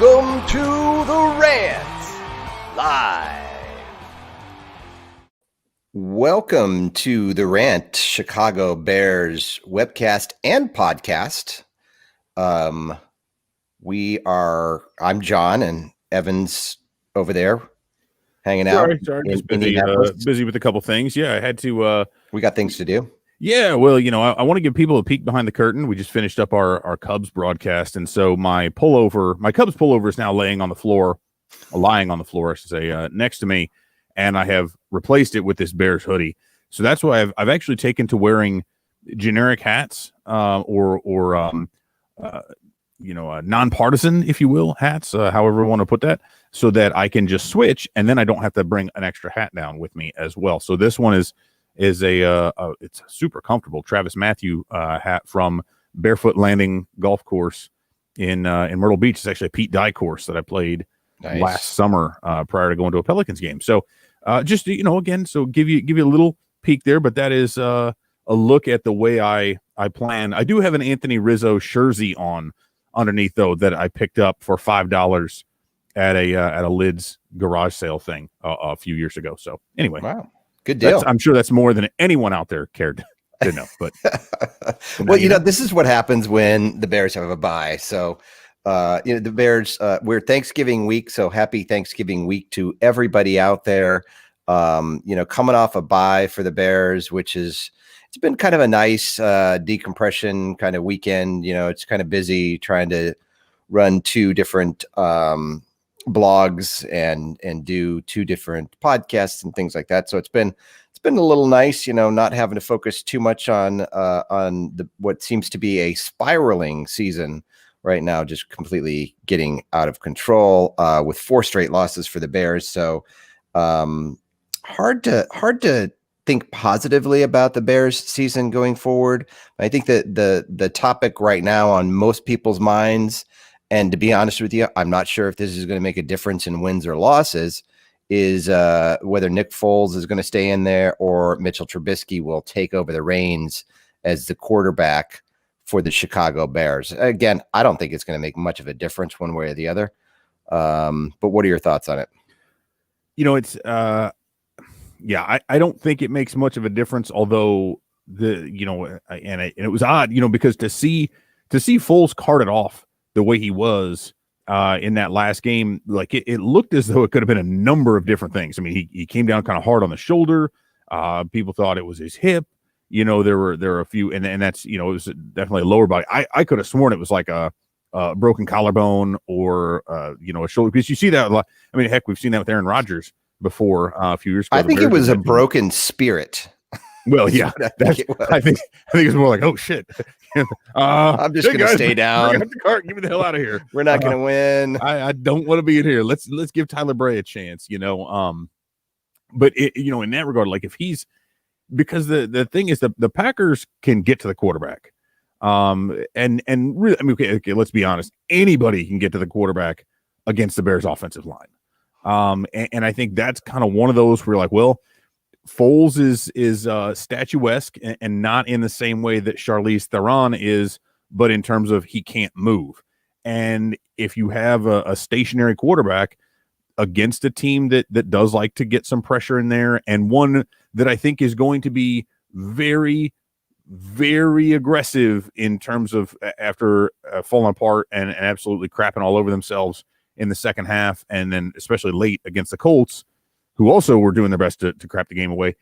Welcome to the Rant Live. Welcome to the Rant, Chicago Bears webcast and podcast. I'm Jon, and Evan's over there hanging out. Sorry, just busy with a couple things. Yeah, I had to. We got things to do. Yeah, well, I want to give people a peek behind the curtain. We just finished up our Cubs broadcast, and so my Cubs pullover is now lying on the floor, I should say, next to me, and I have replaced it with this Bears hoodie. So that's why I've actually taken to wearing generic hats, or nonpartisan, if you will, hats, however you want to put that, so that I can just switch, and then I don't have to bring an extra hat down with me as well. So this one is it's a super comfortable Travis Matthew hat from Barefoot Landing Golf Course in Myrtle Beach. It's actually a Pete Dye course that I played last summer prior to going to a Pelicans game. So just again, so give you a little peek there, but that is a look at the way I plan. I do have an Anthony Rizzo jersey on underneath, though, that I picked up for $5 at a Lids garage sale thing a few years ago. So anyway, wow. Good deal. I'm sure that's more than anyone out there cared to know. But well, this is what happens when the Bears have a bye. So, the Bears, we're Thanksgiving week. So happy Thanksgiving week to everybody out there. Coming off a bye for the Bears, it's been kind of a nice decompression kind of weekend. It's kind of busy trying to run two different blogs and do two different podcasts and things like that. So it's been a little nice, not having to focus too much on what seems to be a spiraling season right now, just completely getting out of control with 4 straight losses for the Bears. So hard to think positively about the Bears season going forward. I think that the topic right now on most people's minds, and to be honest with you, I'm not sure if this is going to make a difference in wins or losses, is whether Nick Foles is going to stay in there or Mitchell Trubisky will take over the reins as the quarterback for the Chicago Bears. Again, I don't think it's going to make much of a difference one way or the other. But what are your thoughts on it? It's I don't think it makes much of a difference, although it was odd, because to see Foles carted off the way he was in that last game, like it looked as though it could have been a number of different things. I mean, he came down kind of hard on the shoulder. People thought it was his hip. There were a few, and that's it was definitely a lower body. I could have sworn it was like a broken collarbone or a shoulder, because you see that a lot. I mean, heck, we've seen that with Aaron Rodgers before a few years ago. I think it was a broken spirit. Well, yeah, I think it's more like, oh shit, I'm just gonna stay down. Bring out the cart, get me the hell out of here. We're not gonna win. I don't want to be in here. Let's give Tyler Bray a chance. But in that regard, like if he's, because the thing is the Packers can get to the quarterback, and really, I mean, okay, let's be honest, anybody can get to the quarterback against the Bears offensive line, and I think that's kind of one of those where like, well, Foles is statuesque and not in the same way that Charlize Theron is, but in terms of he can't move. And if you have a stationary quarterback against a team that does like to get some pressure in there, and one that I think is going to be very, very aggressive in terms of after falling apart and absolutely crapping all over themselves in the second half, and then especially late against the Colts, who also were doing their best to crap the game away.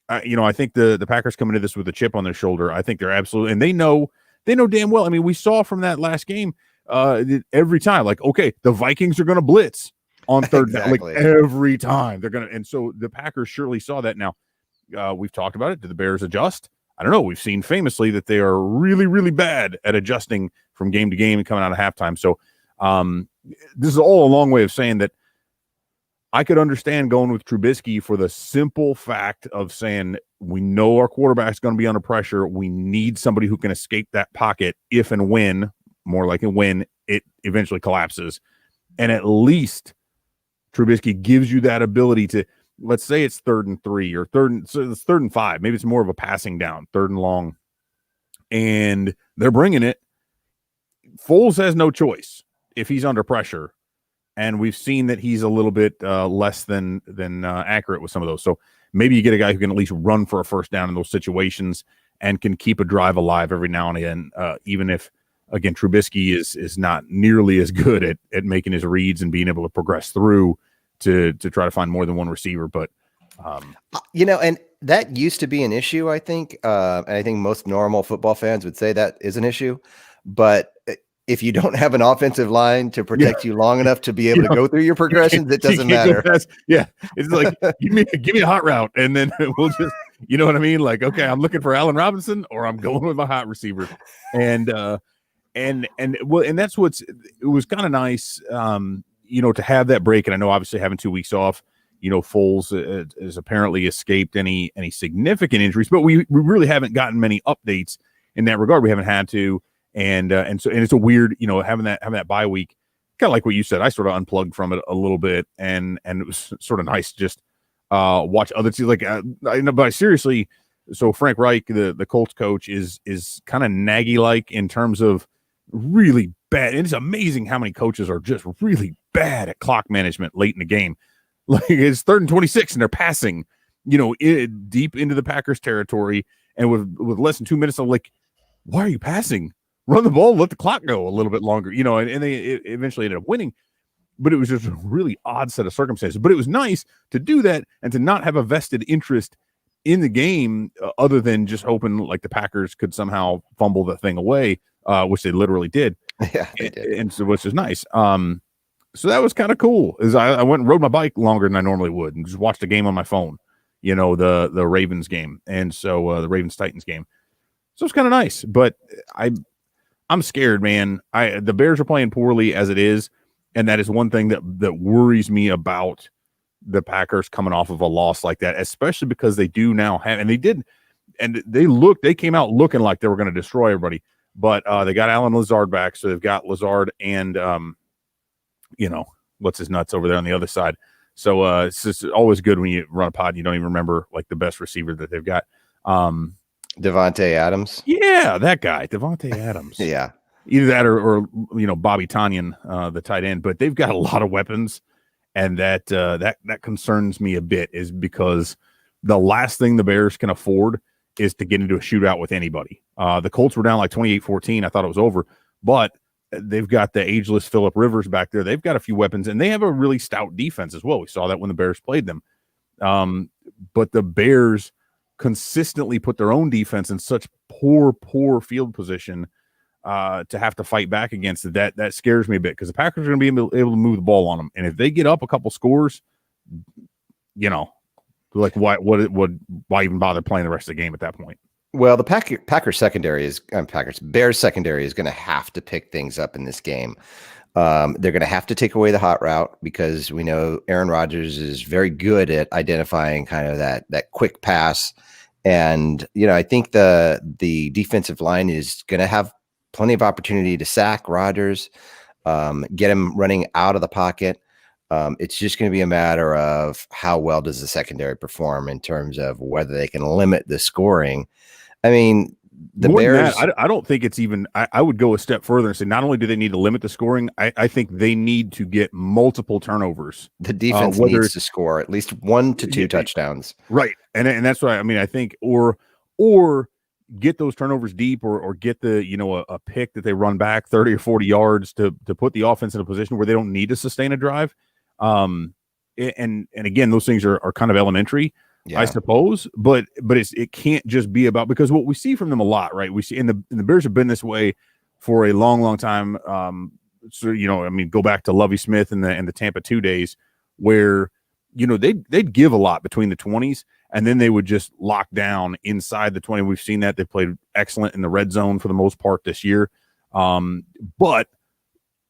I think the Packers come into this with a chip on their shoulder. I think they're absolutely, and they know damn well. I mean, we saw from that last game every time, like, okay, the Vikings are going to blitz on third down, like every time they're going to. And so the Packers surely saw that. Now, we've talked about it. Do the Bears adjust? I don't know. We've seen famously that they are really, really bad at adjusting from game to game and coming out of halftime. So this is all a long way of saying that I could understand going with Trubisky for the simple fact of saying we know our quarterback's going to be under pressure. We need somebody who can escape that pocket if and when, more like when it eventually collapses. And at least Trubisky gives you that ability to, let's say it's 3rd and 3 or it's 3rd and 5. Maybe it's more of a passing down, 3rd and long. And they're bringing it. Foles has no choice. if he's under pressure. And we've seen that he's a little bit less than accurate with some of those. So maybe you get a guy who can at least run for a first down in those situations and can keep a drive alive every now and again, even if, again, Trubisky is not nearly as good at making his reads and being able to progress through to try to find more than one receiver. But and that used to be an issue, I think. And I think most normal football fans would say that is an issue. But if you don't have an offensive line to protect you long enough to be able to go through your progressions, it doesn't matter. It's like give me a hot route, and then we'll just, you know what I mean? Like, okay, I'm looking for Allen Robinson, or I'm going with my hot receiver, and that's it was kind of nice, to have that break. And I know obviously having 2 weeks off, Foles has apparently escaped any significant injuries, but we really haven't gotten many updates in that regard. We haven't had to. And it's a weird, having that bye week, kind of like what you said. I sort of unplugged from it a little bit, and it was sort of nice to just watch other teams. But seriously, so Frank Reich, the Colts coach, is kind of naggy like in terms of really bad. And it's amazing how many coaches are just really bad at clock management late in the game. Like it's 3rd and 26, and they're passing, deep into the Packers territory, and with less than 2 minutes, I'm like, why are you passing? Run the ball, let the clock go a little bit longer, and they eventually ended up winning. But it was just a really odd set of circumstances. But it was nice to do that and to not have a vested interest in the game other than just hoping like the Packers could somehow fumble the thing away, which they literally did. Yeah, they did. And so, which is nice. So that was kind of cool. I went and rode my bike longer than I normally would and just watched a game on my phone, the Ravens game. And so the Ravens-Titans game. So it's kind of nice. But I'm scared, man. The Bears are playing poorly as it is, and that is one thing that worries me about the Packers coming off of a loss like that, especially because they do now have, and they did, and they came out looking like they were going to destroy everybody, but they got Alan Lazard back, so they've got Lazard and what's his nuts over there on the other side. So it's just always good when you run a pod, you don't even remember like the best receiver that they've got. Devontae Adams. Yeah, that guy, Devontae Adams. Yeah. Either that or Bobby Tonyan, the tight end. But they've got a lot of weapons, and that concerns me a bit, is because the last thing the Bears can afford is to get into a shootout with anybody. The Colts were down like 28-14. I thought it was over. But they've got the ageless Phillip Rivers back there. They've got a few weapons, and they have a really stout defense as well. We saw that when the Bears played them. But the Bears consistently put their own defense in such poor field position to have to fight back against it. That scares me a bit, because the Packers are going to be able to move the ball on them. And if they get up a couple scores, like why even bother playing the rest of the game at that point? Well, the Bears secondary is going to have to pick things up in this game. They're going to have to take away the hot route, because we know Aaron Rodgers is very good at identifying kind of that quick pass. And, I think the defensive line is going to have plenty of opportunity to sack Rodgers, get him running out of the pocket. It's just going to be a matter of how well does the secondary perform in terms of whether they can limit the scoring. I mean, the More Bears. That, I don't think it's even. I would go a step further and say not only do they need to limit the scoring, I think they need to get multiple turnovers. The defense needs to score at least 1 to 2 touchdowns. Right, and that's why I think or get those turnovers deep, or get the a pick that they run back 30 or 40 yards to put the offense in a position where they don't need to sustain a drive. And again, those things are kind of elementary. Yeah. I suppose, but it can't just be about, because what we see from them a lot, right? We see, and the Bears have been this way for a long time. So go back to Lovie Smith and the Tampa 2 days, where they'd give a lot between the 20s, and then they would just lock down inside the 20. We've seen that. They've played excellent in the red zone for the most part this year. But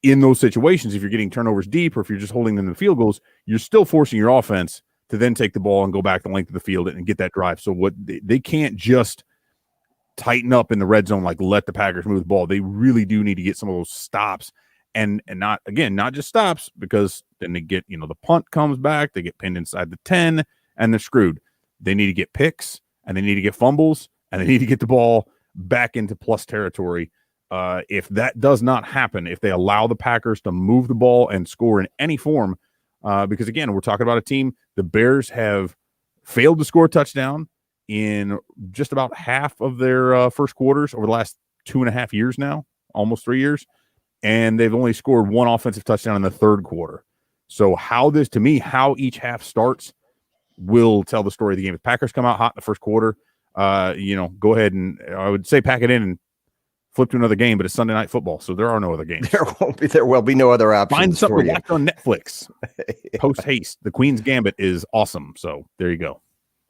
in those situations, if you're getting turnovers deep, or if you're just holding them to field goals, you're still forcing your offense to then take the ball and go back the length of the field and get that drive. So what they can't just tighten up in the red zone, like let the Packers move the ball. They really do need to get some of those stops, and not just stops, because then they get, the punt comes back, they get pinned inside the 10, and they're screwed. They need to get picks, and they need to get fumbles, and they need to get the ball back into plus territory. If that does not happen, if they allow the Packers to move the ball and score in any form, because again, we're talking about a team, the Bears have failed to score a touchdown in just about half of their first quarters over the last 2.5 years now, almost 3 years. And they've only scored one offensive touchdown in the third quarter. So how each half starts will tell the story of the game. If Packers come out hot in the first quarter, go ahead and I would say pack it in and flip to another game, but it's Sunday Night Football, so there are no other games. There will be no other options. Find something to watch on Netflix. Post haste. The Queen's Gambit is awesome. So there you go.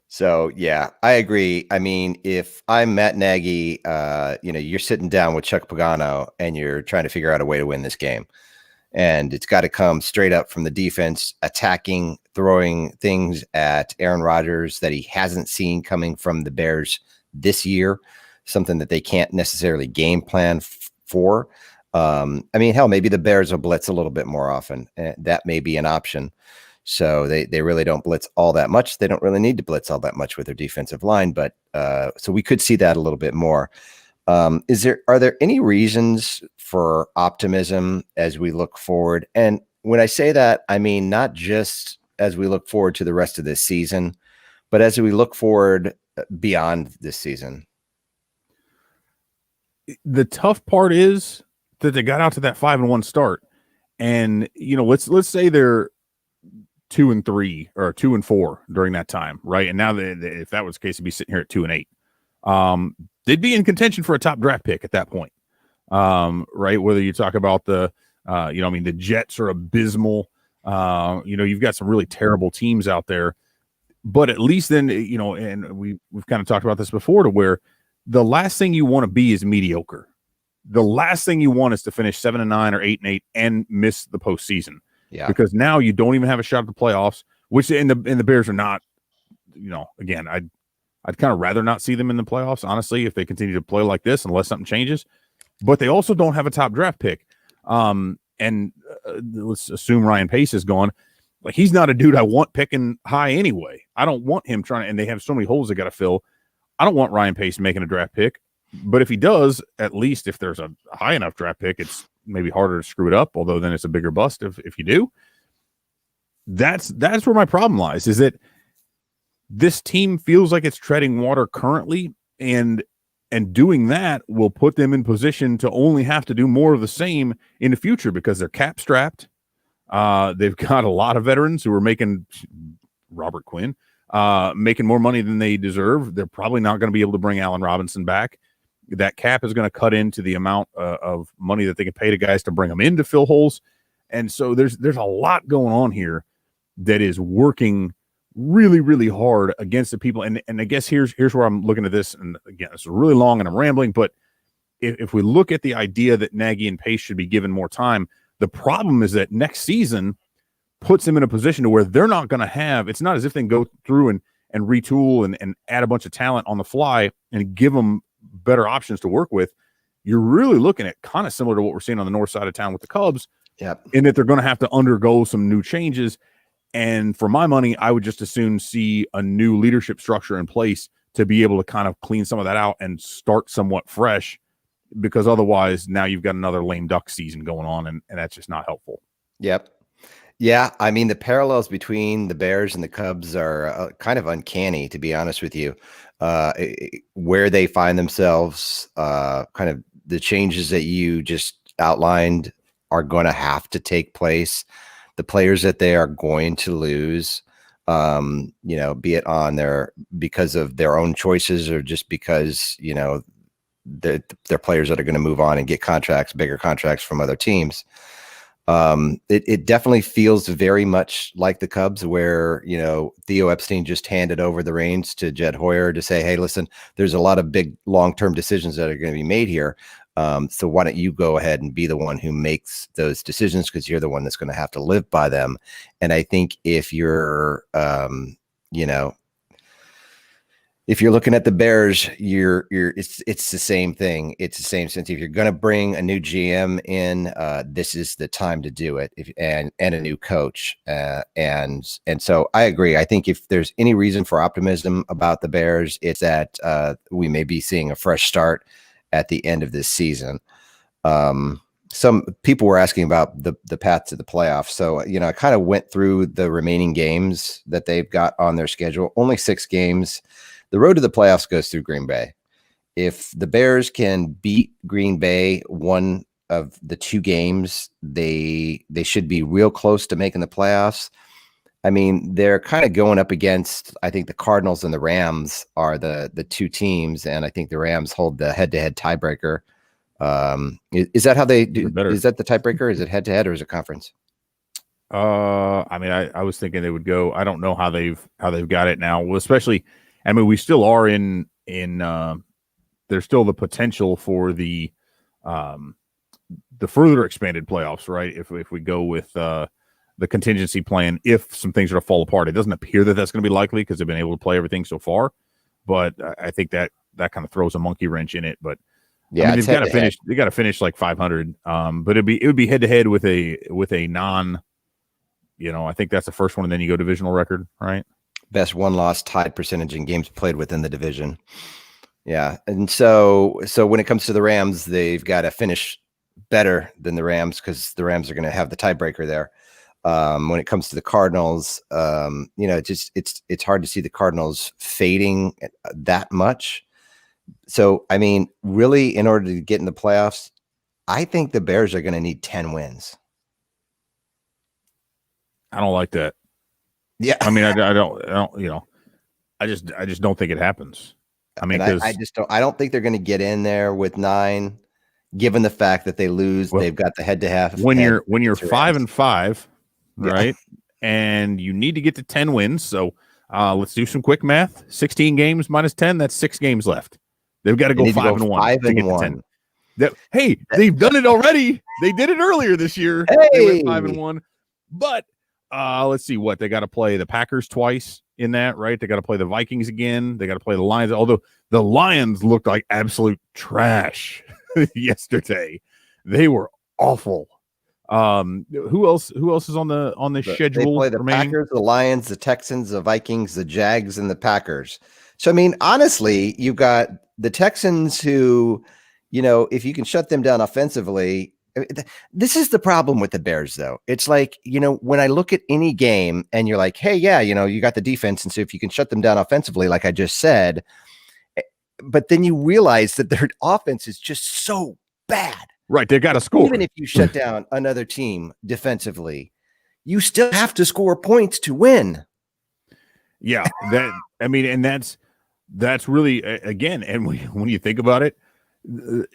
So yeah, I agree. I mean, if I'm Matt Nagy, you're sitting down with Chuck Pagano and you're trying to figure out a way to win this game. And it's got to come straight up from the defense, attacking, throwing things at Aaron Rodgers that he hasn't seen coming from the Bears this year, something that they can't necessarily game plan for. Hell, maybe the Bears will blitz a little bit more often. That may be an option. So they really don't blitz all that much. They don't really need to blitz all that much with their defensive line, but so we could see that a little bit more. Are there any reasons for optimism as we look forward? And when I say that, I mean not just as we look forward to the rest of this season, but as we look forward beyond this season. The tough part is that they got out to that 5-1 start, and let's say they're 2-3 or 2-4 during that time, right? And now if that was the case, they'd be sitting here at 2-8. They'd be in contention for a top draft pick at that point, right? Whether you talk about the Jets are abysmal. You've got some really terrible teams out there, but at least then, and we've kind of talked about this before, to where the last thing you want to be is mediocre. The last thing you want is to finish 7-9 or 8-8 and miss the postseason. Yeah. Because now you don't even have a shot at the playoffs, which and the Bears are not, again, I'd kind of rather not see them in the playoffs, honestly, if they continue to play like this, unless something changes. But they also don't have a top draft pick. Let's assume Ryan Pace is gone. Like, he's not a dude I want picking high anyway. I don't want him and they have so many holes they got to fill. I don't want Ryan Pace making a draft pick. But if he does, at least if there's a high enough draft pick, it's maybe harder to screw it up, although then it's a bigger bust if you do. That's where my problem lies, is that this team feels like it's treading water currently, and doing that will put them in position to only have to do more of the same in the future because they're cap strapped. They've got a lot of veterans who are making Robert Quinn, making more money than they deserve. They're probably not going to be able to bring Allen Robinson back. That cap is going to cut into the amount of money that they can pay to guys to bring them in to fill holes. And so there's a lot going on here that is working really, really hard against the people. And I guess here's where I'm looking at this. And again, it's really long and I'm rambling, but if we look at the idea that Nagy and Pace should be given more time, the problem is that next season puts them in a position to where they're not going to have, it's not as if they can go through and retool and add a bunch of talent on the fly and give them better options to work with. You're really looking at kind of similar to what we're seeing on the north side of town with the Cubs, in that they're going to have to undergo some new changes. And for my money, I would just as soon see a new leadership structure in place to be able to kind of clean some of that out and start somewhat fresh, because otherwise now you've got another lame duck season going on, and that's just not helpful. Yep. Yeah, I mean, the parallels between the Bears and the Cubs are kind of uncanny, to be honest with you. Where they find themselves, kind of the changes that you just outlined are going to have to take place. The players that they are going to lose, be it on because of their own choices or just because, they're players that are going to move on and get bigger contracts from other teams. It definitely feels very much like the Cubs, where, Theo Epstein just handed over the reins to Jed Hoyer to say, hey, listen, there's a lot of big long-term decisions that are going to be made here. So why don't you go ahead and be the one who makes those decisions, because you're the one that's going to have to live by them. And I think if you're, if you're looking at the Bears, it's the same thing. It's the same sense. If you're going to bring a new GM in, this is the time to do it. And a new coach. And so I agree. I think if there's any reason for optimism about the Bears, it's that we may be seeing a fresh start at the end of this season. Some people were asking about the path to the playoffs. So, I kind of went through the remaining games that they've got on their schedule. Only 6 games. The road to the playoffs goes through Green Bay. If the Bears can beat Green Bay one of the 2 games, they should be real close to making the playoffs. I mean, they're kind of going up against, I think the Cardinals and the Rams are the 2 teams, and I think the Rams hold the head-to-head tiebreaker. Is that how they do? Is that the tiebreaker? Is it head-to-head or is it conference? I mean, I was thinking they would go. I don't know how they've got it now. Well, especially, I mean, we still are in there's still the potential for the further expanded playoffs, right? If we go with the contingency plan, if some things are to fall apart, it doesn't appear that that's going to be likely because they've been able to play everything so far. But I think that kind of throws a monkey wrench in it. But yeah, I mean, they've got to finish. They got to finish like 500. But it would be head to head with a non. I think that's the first one, and then you go divisional record, right? Best won-loss tied percentage in games played within the division. Yeah, and so when it comes to the Rams, they've got to finish better than the Rams because the Rams are going to have the tiebreaker there. When it comes to the Cardinals, it's hard to see the Cardinals fading that much. So, I mean, really, in order to get in the playoffs, I think the Bears are going to need 10 wins. I don't like that. Yeah, I mean, I don't. I just don't think it happens. I mean, I don't think they're going to get in there with 9, given the fact that they lose. Well, they've got the head-to-head. When you're 5-5, right, and you need to get to 10 wins. So let's do some quick math. 16 games minus 10. That's 6 games left. They've got to go 5-1 to get to 10. They've done it already. They did it earlier this year. Hey. They went 5-1, but let's see what they got to play the Packers twice in that, right? They got to play the Vikings again. They got to play the Lions. Although the Lions looked like absolute trash yesterday, they were awful. Who else is on the schedule? They play the remaining? Packers, the Lions, the Texans, the Vikings, the Jags, and the Packers. So I mean, honestly, you've got the Texans who, if you can shut them down offensively. This is the problem with the Bears, though. It's like, when I look at any game and you're like, hey, yeah, you got the defense. And so if you can shut them down offensively, like I just said, but then you realize that their offense is just so bad. Right. They got to score. Even if you shut down another team defensively, you still have to score points to win. Yeah. And that's really, again, and when you think about it,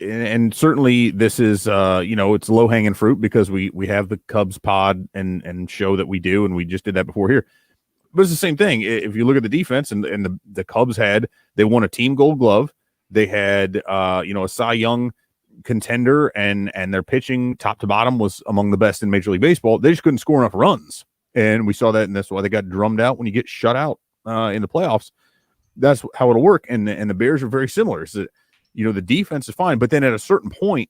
and certainly this is it's low hanging fruit because we have the Cubs pod and show that we do, and we just did that before here. But it's the same thing. If you look at the defense and the Cubs they won a team Gold Glove. They had a Cy Young contender, and their pitching top to bottom was among the best in Major League Baseball. They just couldn't score enough runs, and we saw that, and that's why they got drummed out when you get shut out in the playoffs. That's how it'll work, and the Bears are very similar. So, the defense is fine, but then at a certain point,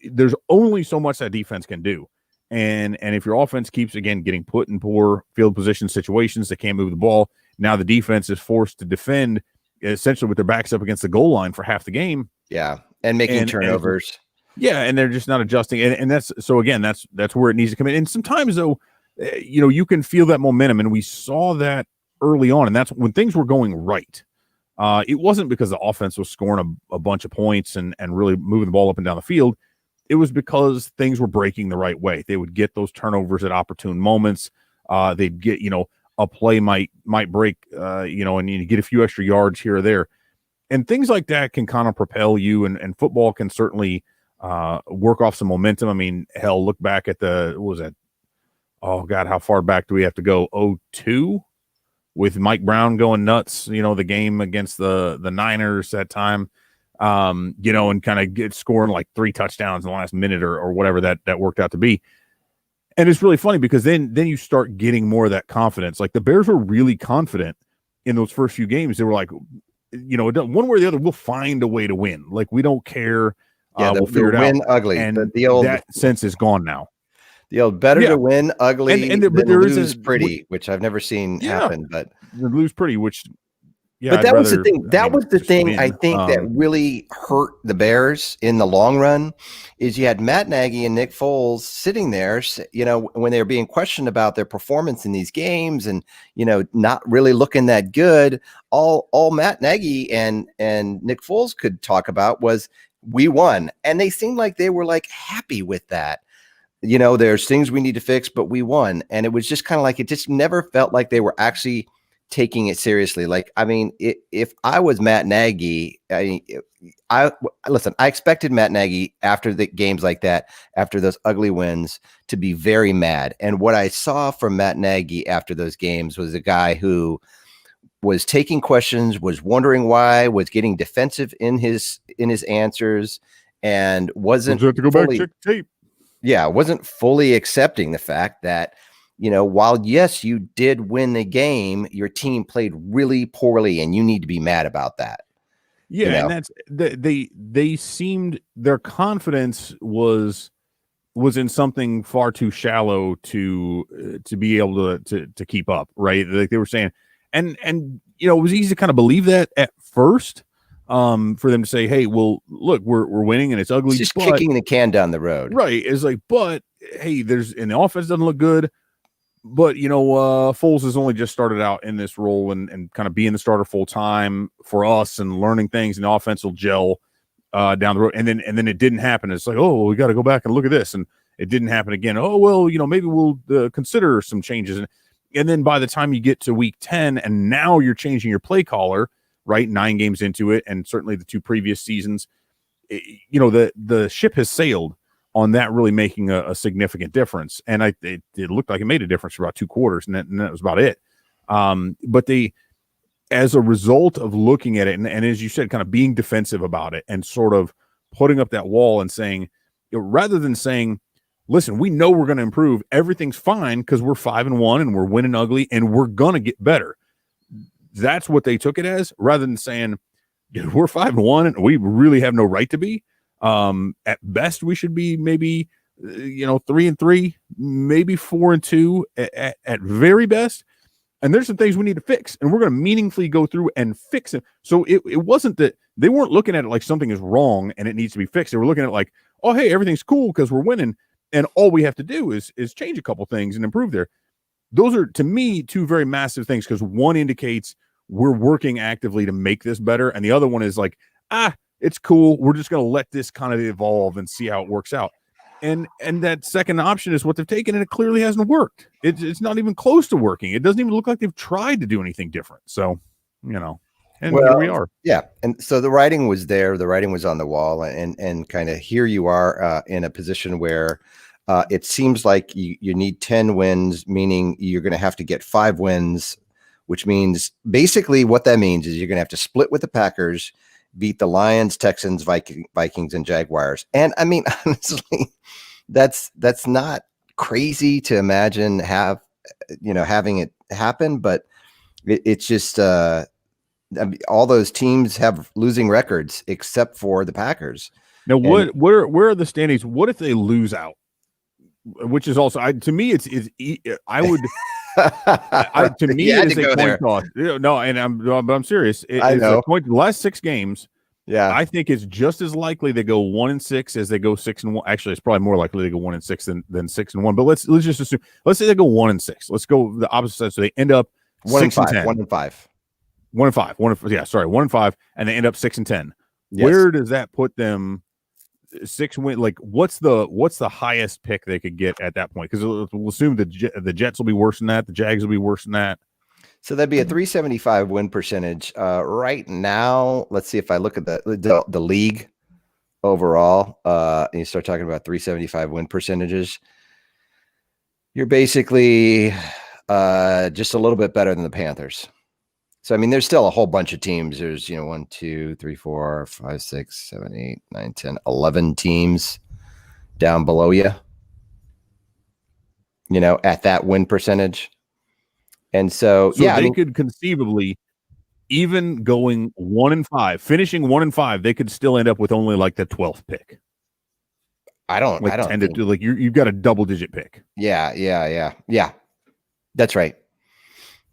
there's only so much that defense can do. And if your offense keeps, again, getting put in poor field position situations, they can't move the ball. Now the defense is forced to defend essentially with their backs up against the goal line for half the game. Yeah, and making turnovers. And they're just not adjusting. And that's so, again, that's where it needs to come in. And sometimes, though, you can feel that momentum, and we saw that early on, and that's when things were going right. It wasn't because the offense was scoring a bunch of points and really moving the ball up and down the field. It was because things were breaking the right way. They would get those turnovers at opportune moments. They'd get, a play might break, and you get a few extra yards here or there. And things like that can kind of propel you, and football can certainly work off some momentum. I mean, hell, look back at what was that? Oh, God, how far back do we have to go? 2002? With Mike Brown going nuts, the game against the Niners that time, and kind of scoring like 3 touchdowns in the last minute or whatever that worked out to be. And it's really funny because then you start getting more of that confidence. Like the Bears were really confident in those first few games. They were like, one way or the other, we'll find a way to win. Like we don't care. We'll figure it out. Win ugly. And that sense is gone now. The old better to win ugly and than lose pretty, which I've never seen happen. But lose pretty, which Yeah, But I'd that was the rather, thing. I That mean, was the just thing I win. think that really hurt the Bears in the long run is you had Matt Nagy and Nick Foles sitting there, when they were being questioned about their performance in these games and, not really looking that good. All Matt Nagy and Nick Foles could talk about was we won. And they seemed like they were like happy with that. There's things we need to fix, but we won. And it was just kind of like, it just never felt like they were actually taking it seriously. Like, I mean, if I was Matt Nagy, I listen, I expected Matt Nagy after the games like that, after those ugly wins, to be very mad. And what I saw from Matt Nagy after those games was a guy who was taking questions, was wondering why, was getting defensive in his answers, and wasn't have to go back fully, check tape. Yeah, wasn't fully accepting the fact that, while yes, you did win the game, your team played really poorly, and you need to be mad about that. Yeah, and that's they seemed their confidence was in something far too shallow to be able to keep up, right? Like they were saying, and it was easy to kind of believe that at first, for them to say, "Hey, well, look, we're winning and it's ugly." It's just kicking the can down the road, right? It's like, but hey, and the offense doesn't look good. But Foles has only just started out in this role and kind of being the starter full time for us and learning things, and the offense will gel down the road. And then it didn't happen. It's like, oh, we got to go back and look at this, and it didn't happen again. Oh well, maybe we'll consider some changes. And then by the time you get to week 10, and now you're changing your play caller, right? 9 games into it, and certainly the 2 previous seasons, the ship has sailed on that really making a significant difference. And it looked like it made a difference for about 2 quarters, and that was about it. But as a result of looking at it, and as you said, kind of being defensive about it and sort of putting up that wall and saying, rather than saying, listen, we know we're going to improve, everything's fine because we're 5-1 and we're winning ugly and we're going to get better. That's what they took it as, rather than saying, we're 5-1 and we really have no right to be. At best, we should be maybe 3-3, maybe 4-2 at very best. And there's some things we need to fix, and we're going to meaningfully go through and fix it. So it wasn't that they weren't looking at it like something is wrong and it needs to be fixed. They were looking at it like, oh, hey, everything's cool because we're winning, and all we have to do is change a couple things and improve there. Those are, to me, 2 very massive things, because one indicates we're working actively to make this better, and the other one is like, it's cool. We're just going to let this kind of evolve and see how it works out. And that second option is what they've taken, and it clearly hasn't worked. It's not even close to working. It doesn't even look like they've tried to do anything different. So, and here we are. Yeah. And so the writing was there. The writing was on the wall, and kind of here you are in a position where it seems like you need 10 wins, meaning you're going to have to get 5 wins, which means basically what that means is you're going to have to split with the Packers, beat the Lions, Texans, Vikings, and Jaguars. And I mean, honestly, that's not crazy to imagine having it happen, but it's just I mean, all those teams have losing records except for the Packers. Now, where are the standings? What if they lose out? Which is also, to me, I would. To me, it is a coin toss. No, and I'm serious. I know. The last 6 games. Yeah, I think it's just as likely they go 1-6 as they go 6-1. Actually, it's probably more likely they go 1-6 than 6-1. But let's just assume. Let's say they go 1-6. Let's go the opposite side. So they end up 6-10. 1-5. 1-5. Yeah, sorry, 1-5, and they end up 6-10. Yes. Where does that put them? 6 win. Like, what's the highest pick they could get at that point? Because we'll assume the Jets will be worse than that. The Jags will be worse than that. So that'd be a 375 win percentage. Right now, let's see if I look at the league overall, and you start talking about 375 win percentages, you're basically just a little bit better than the Panthers. So, I mean, there's still a whole bunch of teams. There's, 1, 2, 3, 4, 5, 6, 7, 8, 9, 10, 11 teams down below you, at that win percentage. And so yeah, they could conceivably, even going 1-5, finishing 1-5, they could still end up with only like the 12th pick. I don't tend to do, like, you've got a double-digit pick. Yeah. That's right.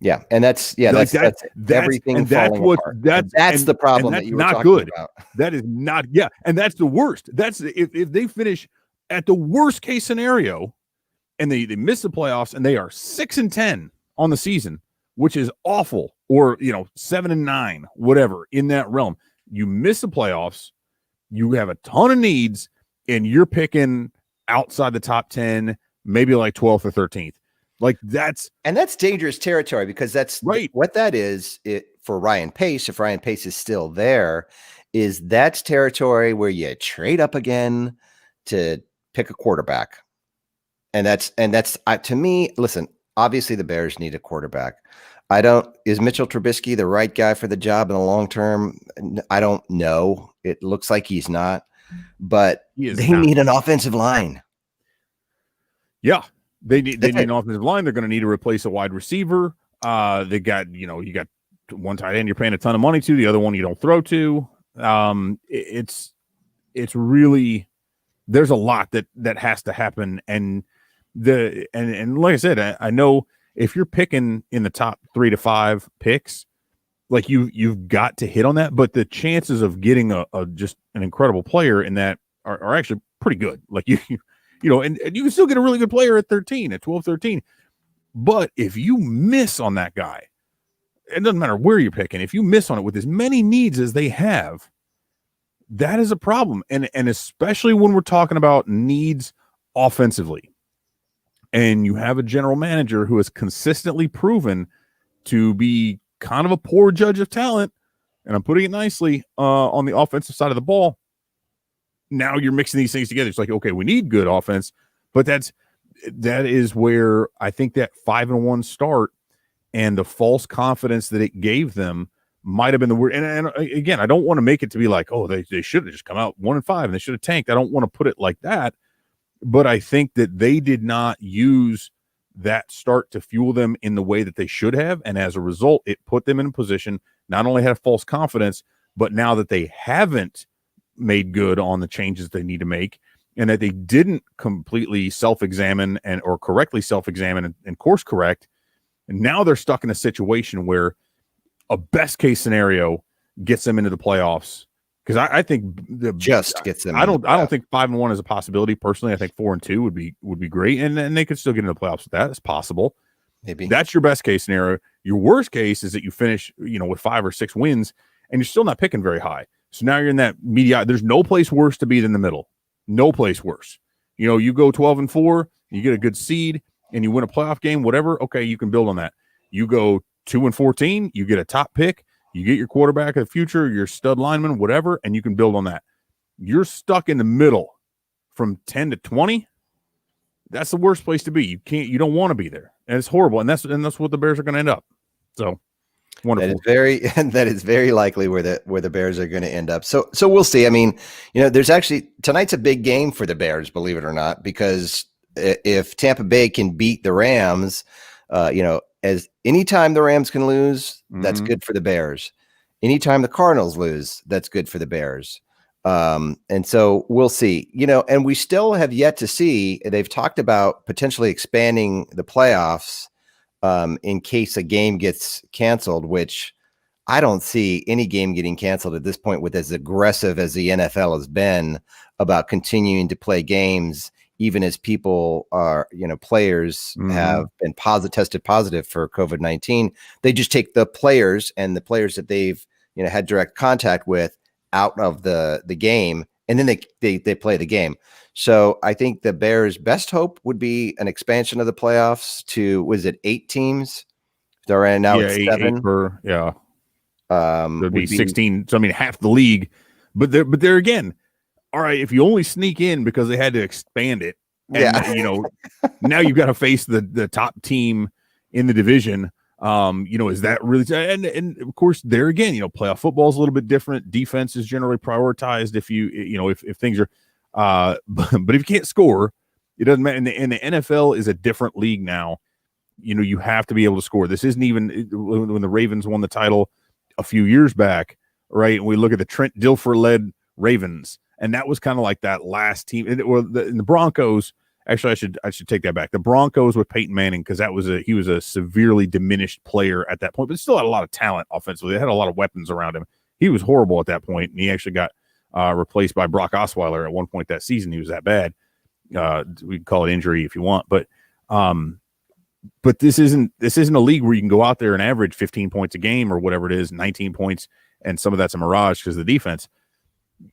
Yeah, and that's everything falling apart. That's the problem that you were talking about. That is not, yeah, and that's the worst. That's if they finish at the worst case scenario, and they miss the playoffs, and they are 6-10 on the season, which is awful, or 7-9, whatever in that realm. You miss the playoffs, you have a ton of needs, and you're picking outside the top 10, maybe like 12th or 13th. Like that's dangerous territory, because that's right. What that is for Ryan Pace. If Ryan Pace is still there, that's territory where you trade up again to pick a quarterback. And that's to me, listen, obviously the Bears need a quarterback. Is Mitchell Trubisky the right guy for the job in the long term? I don't know. It looks like he's not, but they need an offensive line. Yeah. They need an offensive line. They're going to need to replace a wide receiver. They got, you got one tight end you're paying a ton of money to, the other one you don't throw to. It's really, there's a lot that has to happen. And like I said, I know if you're picking in the top 3 to 5 picks, like you've got to hit on that, but the chances of getting a just an incredible player in that are actually pretty good. Like and you can still get a really good player at 12, 13. But if you miss on that guy, it doesn't matter where you're picking. If you miss on it with as many needs as they have, that is a problem. And especially when we're talking about needs offensively, and you have a general manager who has consistently proven to be kind of a poor judge of talent, and I'm putting it nicely, on the offensive side of the ball. Now you're mixing these things together. It's like, okay, we need good offense, but that is where I think that 5-1 start and the false confidence that it gave them might have been the word. And again, I don't want to make it to be like, oh, they should have just come out 1-5 and they should have tanked. I don't want to put it like that, but I think that they did not use that start to fuel them in the way that they should have. And as a result, it put them in a position, not only have false confidence, but now that they haven't made good on the changes they need to make, and that they didn't completely self-examine or correctly self-examine and course correct. And now they're stuck in a situation where a best case scenario gets them into the playoffs. Because I think gets them. I don't think 5-1 is a possibility. Personally, I think 4-2 would be great, and they could still get into the playoffs with that. It's possible. Maybe that's your best case scenario. Your worst case is that you finish, with 5 or 6 wins, and you're still not picking very high. So now you're in that mediocre. There's no place worse to be than the middle. No place worse. You go 12-4, you get a good seed, and you win a playoff game, whatever. Okay, you can build on that. You go 2-14, you get a top pick, you get your quarterback of the future, your stud lineman, whatever, and you can build on that. You're stuck in the middle from 10 to 20. That's the worst place to be. You don't want to be there, and it's horrible. And that's what the Bears are going to end up. So. Wonderful. That is very likely where the Bears are going to end up. So we'll see. I mean, there's actually tonight's a big game for the Bears, believe it or not, because if Tampa Bay can beat the Rams, as anytime the Rams can lose, that's good for the Bears. Anytime the Cardinals lose, that's good for the Bears. And so we'll see. And we still have yet to see. They've talked about potentially expanding the playoffs. In case a game gets canceled, which I don't see any game getting canceled at this point, with as aggressive as the NFL has been about continuing to play games, even as people are, players have been tested positive for COVID-19. They just take the players and the players that they've, had direct contact with out of the game, and then they play the game. So I think the Bears' best hope would be an expansion of the playoffs to, was it 8 teams? They're right now it's 7. There'd be 16. So I mean, half the league. But there again, all right, if you only sneak in because they had to expand it, and, now you've got to face the top team in the division. Is that really? And of course, there again, playoff football is a little bit different. Defense is generally prioritized if if things are. But if you can't score, it doesn't matter. And the NFL is a different league now. You have to be able to score. This isn't even when the Ravens won the title a few years back, right? And we look at the Trent Dilfer led Ravens, and that was kind of like that last team. And the Broncos Actually, I should take that back. The Broncos with Peyton Manning, because he was a severely diminished player at that point, but still had a lot of talent offensively. They had a lot of weapons around him. He was horrible at that point, and he actually got replaced by Brock Osweiler at one point that season. He was that bad. We can call it injury if you want, but this isn't a league where you can go out there and average 15 points a game or whatever it is, 19 points, and some of that's a mirage because of the defense.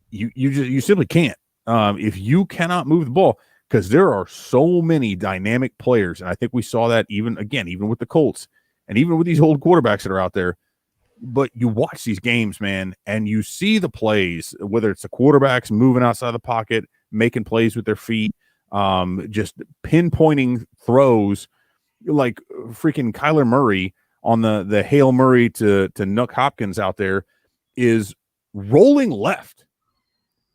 You simply can't. If you cannot move the ball, because there are so many dynamic players, and I think we saw that even with the Colts and even with these old quarterbacks that are out there. But you watch these games, man, and you see the plays, whether it's the quarterbacks moving outside the pocket, making plays with their feet, just pinpointing throws like freaking Kyler Murray on the Hail Murray to Nuck Hopkins out there is rolling left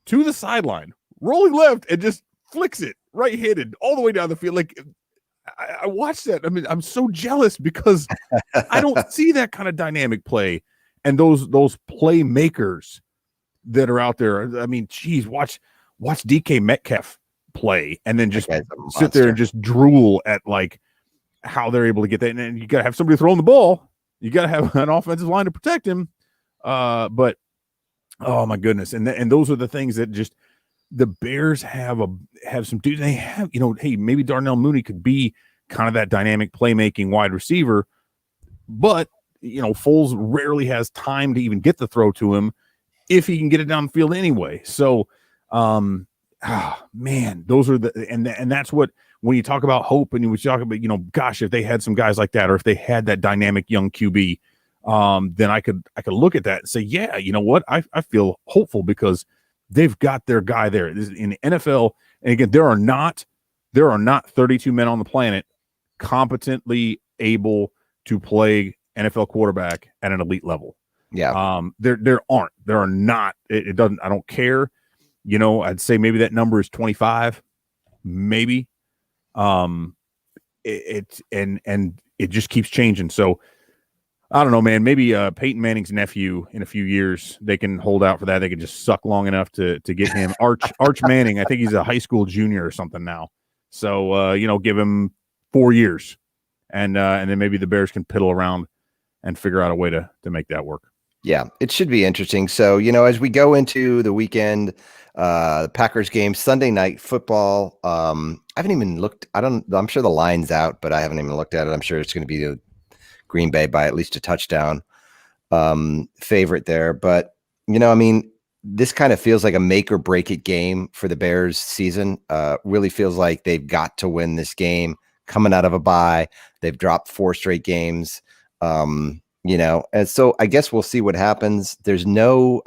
to the sideline, rolling left and just flicks it right-handed all the way down the field. Like I watched that. I mean, I'm so jealous because I don't see that kind of dynamic play and those playmakers that are out there. I mean, geez, watch DK Metcalf play and then just sit there and just drool at like how they're able to get that. And you got to have somebody throwing the ball. You got to have an offensive line to protect him. But oh my goodness. And those are the things that just the Bears have some dudes. They have, hey, maybe Darnell Mooney could be kind of that dynamic playmaking wide receiver, but Foles rarely has time to even get the throw to him if he can get it down the field anyway. So, man, those are and that's what, when you talk about hope and you talk about, gosh, if they had some guys like that, or if they had that dynamic young QB, then I could look at that and say, yeah, you know what? I feel hopeful because they've got their guy there. In the NFL, and again, there are not 32 men on the planet competently able to play NFL quarterback at an elite level. Yeah. There are not. It doesn't. I don't care. I'd say maybe that number is 25, maybe. It just keeps changing. So I don't know, man. Maybe Peyton Manning's nephew in a few years, they can hold out for that. They can just suck long enough to get him. Arch Manning, I think he's a high school junior or something now. So give him 4 years, and then maybe the Bears can piddle around and figure out a way to make that work. Yeah, it should be interesting. So, as we go into the weekend, the Packers game, Sunday Night Football. I haven't even looked. I'm sure the line's out, but I haven't even looked at it. I'm sure it's going to be the Green Bay by at least a touchdown favorite there. But, this kind of feels like a make or break it game for the Bears season. Really feels like they've got to win this game coming out of a bye. They've dropped 4 straight games. And so I guess we'll see what happens. There's no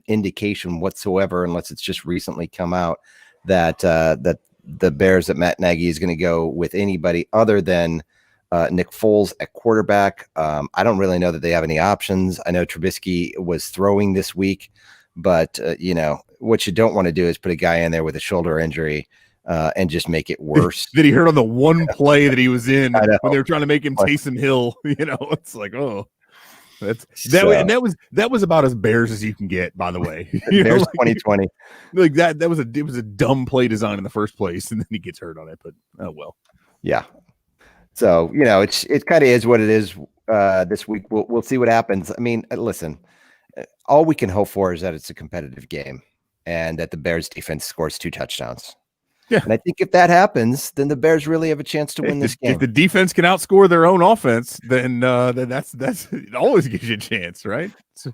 indication whatsoever, unless it's just recently come out, that the Bears, that Matt Nagy is going to go with anybody other than Nick Foles at quarterback. I don't really know that they have any options. I know Trubisky was throwing this week, but what you don't want to do is put a guy in there with a shoulder injury and just make it worse. That he hurt on the one play that he was in when they were trying to make him Taysom Hill. It's like, oh, that was about as Bears as you can get, by the way. Bears 2020. Like it was a dumb play design in the first place, and then he gets hurt on it. But oh well. Yeah. So it kind of is what it is. This week we'll see what happens. I mean, listen, all we can hope for is that it's a competitive game and that the Bears defense scores 2 touchdowns. Yeah. And I think if that happens, then the Bears really have a chance to win this game. If the defense can outscore their own offense, then that's it always gives you a chance, right?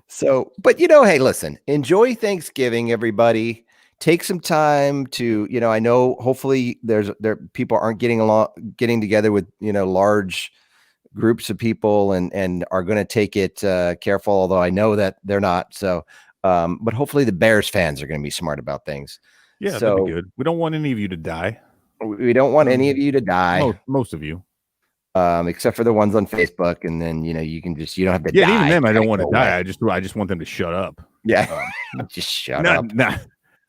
So, but hey, listen, enjoy Thanksgiving, everybody. Take some time to, I know hopefully people aren't getting together with, large groups of people and are going to take it careful, although I know that they're not. So, but hopefully the Bears fans are going to be smart about things. Yeah, so, that'd be good. We don't want any of you to die. We don't want any of you to die. Most of you. Except for the ones on Facebook. And then, you don't have to die. Yeah, even them, I don't want to die. I just want them to shut up. Yeah. Just shut up.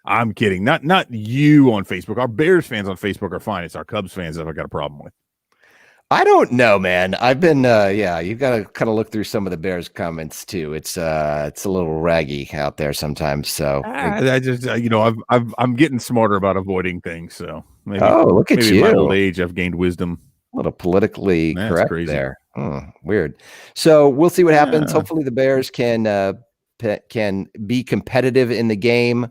I'm kidding. Not you on Facebook. Our Bears fans on Facebook are fine. It's our Cubs fans that I've got a problem with. I don't know, man. I've been you've got to kind of look through some of the Bears comments too. It's a little raggy out there sometimes. So I just I'm getting smarter about avoiding things. So maybe look at maybe you. in my old age I've gained wisdom. A little politically That's correct crazy. there. Weird. So we'll see what happens. Yeah. Hopefully the Bears can be competitive in the game.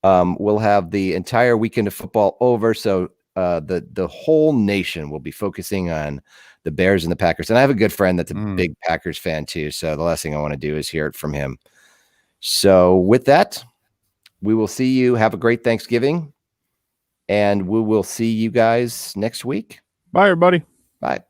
We'll have the entire weekend of football over. So the whole nation will be focusing on the Bears and the Packers. And I have a good friend that's a big Packers fan too. So the last thing I want to do is hear it from him. So with that, we will see you. Have a great Thanksgiving. And we will see you guys next week. Bye, everybody. Bye.